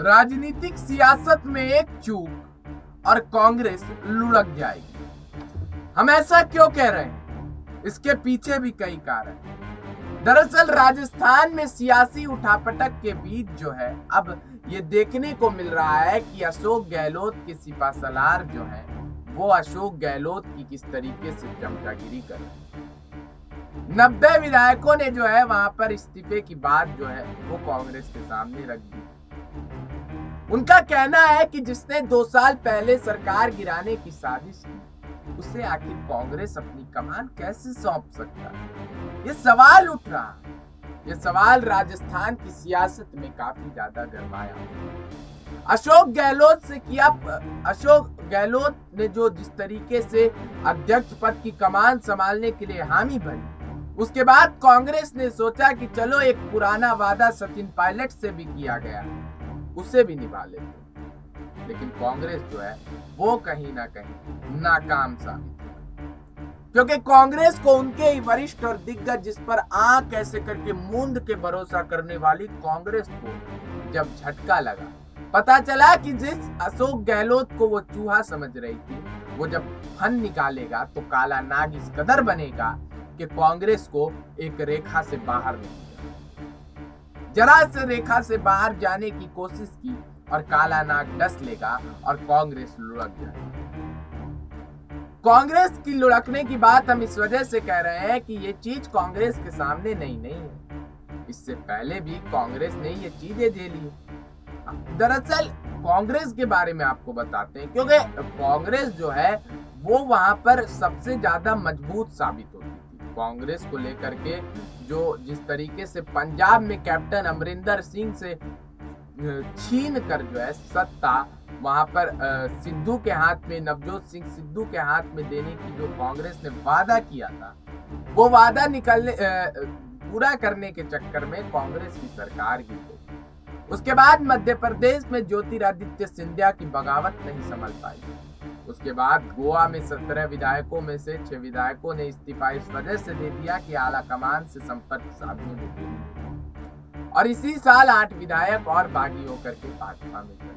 राजनीतिक सियासत में एक चूक और कांग्रेस लुढ़क जाएगी। हम ऐसा क्यों कह रहे हैं? इसके पीछे भी कई कारण हैं। दरअसल राजस्थान में सियासी उठापटक के बीच जो है अब ये देखने को मिल रहा है कि अशोक गहलोत के सिपासलार जो है वो अशोक गहलोत की किस तरीके से चमचागिरी कर रहे हैं। 90 विधायकों ने जो है वहां पर इस्तीफे की बात जो है वो कांग्रेस के सामने रख दी। उनका कहना है कि जिसने 2 साल पहले सरकार गिराने की साजिश की उसे आखिर कांग्रेस अपनी कमान कैसे सौंप सकता है? ये सवाल उठ रहा है। ये सवाल राजस्थान की सियासत में काफी ज्यादा गरमाया। अशोक गहलोत ने जो जिस तरीके से अध्यक्ष पद की कमान संभालने के लिए हामी भरी, उसके बाद कांग्रेस ने सोचा कि चलो एक पुराना वादा सचिन पायलट से भी किया गया उसे भी निभा लेते। लेकिन कांग्रेस जो है वो कहीं ना कहीं नाकाम साबित है, क्योंकि कांग्रेस को उनके ही वरिष्ठ और दिग्गज जिस पर आंख ऐसे करके मूंद के भरोसा करने वाली कांग्रेस को जब झटका लगा, पता चला कि जिस अशोक गहलोत को वो चूहा समझ रही थी वो जब फन निकालेगा तो काला नाग इस कदर बनेगा कि कांग्रेस को एक रेखा से बाहर नहीं जाएगा। जरा से रेखा से बाहर जाने की कोशिश की और काला नाग डस लेगा और कांग्रेस लुढ़क जाएगी। कांग्रेस की लुढ़कने की बात हम इस वजह से कह रहे हैं कि ये चीज कांग्रेस के सामने नई नहीं है। इससे पहले भी कांग्रेस ने ये चीजें झेली। दरअसल कांग्रेस के बारे में आपको बताते हैं, क्योंकि कांग्रेस जो है वो वहां पर सबसे ज्यादा मजबूत साबित होती थी। कांग्रेस को लेकर के जो जिस तरीके से पंजाब में कैप्टन अमरिंदर सिंह से छीन कर जो है सत्ता वहां पर सिद्धू के हाथ में, नवजोत सिंह सिद्धू के हाथ में देने की जो कांग्रेस ने वादा किया था, वो वादा पूरा करने के चक्कर में कांग्रेस की सरकार गिर गई। उसके बाद मध्य प्रदेश में ज्योतिरादित्य सिंधिया की बगावत नहीं संभल पाई। उसके बाद गोवा में 17 विधायकों में से 6 विधायकों ने इस्तीफा इस वजह से दे दिया कि आला कमान से संपर्क साधने में देरी, और इसी साल 8 विधायक और बागी होकर के भाजपा में चले।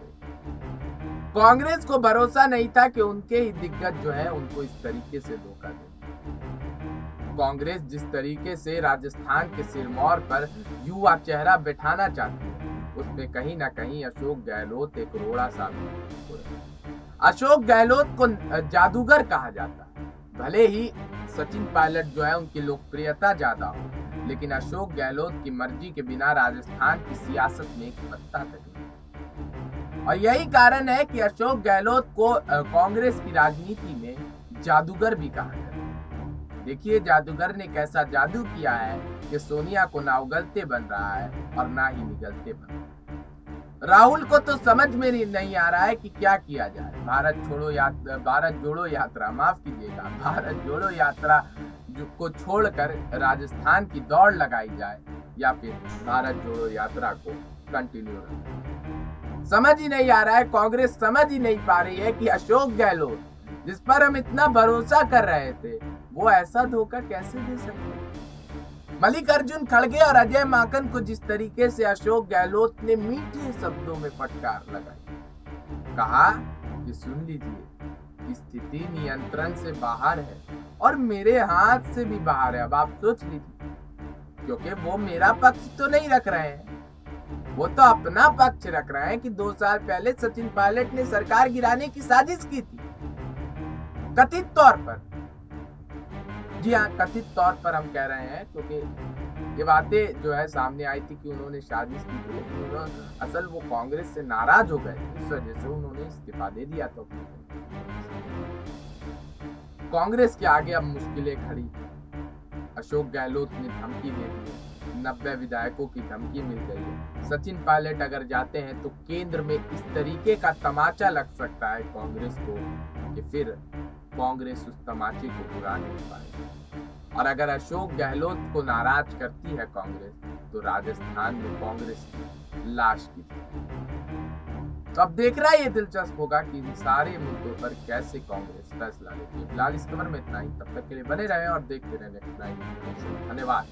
कांग्रेस को भरोसा नहीं था कि उनके ही दिग्गज जो है उनको इस तरीके से धोखा दे। कांग्रेस जिस तरीके से राजस्थान के सिरमौर पर युवा चेहरा बैठाना चाहती है उसमें कहीं ना कहीं अशोक गहलोत एक रोड़ा साबित हो रहा है। अशोक गहलोत को जादूगर कहा जाता है। भले ही सचिन पायलट जो है उनकी लोकप्रियता ज्यादा हो, लेकिन अशोक गहलोत की मर्जी के बिना राजस्थान की सियासत में एक पत्ता तक नहीं। और यही कारण है कि अशोक गहलोत को कांग्रेस की राजनीति में जादूगर भी कहा जाता है। देखिए जादूगर ने कैसा जादू किया है कि सोनिया को ना उगलते बन रहा है और ना ही निगलते बन रहा है। राहुल को तो समझ में नहीं आ रहा है कि क्या किया जाए। भारत जोड़ो यात्रा को छोड़कर राजस्थान की दौड़ लगाई जाए या फिर भारत जोड़ो यात्रा को कंटिन्यू रखें। समझ ही नहीं आ रहा है। कांग्रेस समझ ही नहीं पा रही है कि अशोक गहलोत जिस पर हम इतना भरोसा कर रहे थे वो ऐसा धोखा कैसे दे सकते। मल्लिकार्जुन खड़गे और अजय माकन को जिस तरीके से अशोक गहलोत ने मीठे शब्दों में फटकार लगाई, कहा कि सुन लीजिए स्थिति नियंत्रण से बाहर है और मेरे हाथ से भी बाहर है। अब आप सोच लीजिए, क्योंकि वो मेरा पक्ष तो नहीं रख रहे हैं, वो तो अपना पक्ष रख रहे हैं कि 2 साल पहले सचिन पायलट ने सरकार गिराने की साजिश की थी, कथित तौर पर। जी हाँ, कथित तौर पर हम कह रहे हैं, क्योंकि ये बातें जो है सामने आई थी कि उन्होंने साजिश की थी, लेकिन असल वो कांग्रेस से नाराज हो गए, इस वजह से उन्होंने इस्तीफा दे दिया। तो कांग्रेस के आगे अब मुश्किलें खड़ी। अशोक गहलोत ने धमकी दे दी, 90 विधायकों की धमकी मिल गई है। सचिन पायलट अगर जाते हैं तो केंद्र में इस तरीके का तमाचा लग सकता है कांग्रेस को कि फिर कांग्रेस उस तमाचे को बुरा नहीं पाएगी। और अगर अशोक गहलोत को नाराज करती है कांग्रेस तो राजस्थान में कांग्रेस की लाश की। तो अब देखना ये दिलचस्प होगा कि इन सारे मुद्दों पर कैसे कांग्रेस फैसला लेती है। फिलहाल इस खबर में इतना ही। तब तक के लिए बने रहें और देखते रहें नेक्स्ट लाइव। धन्यवाद।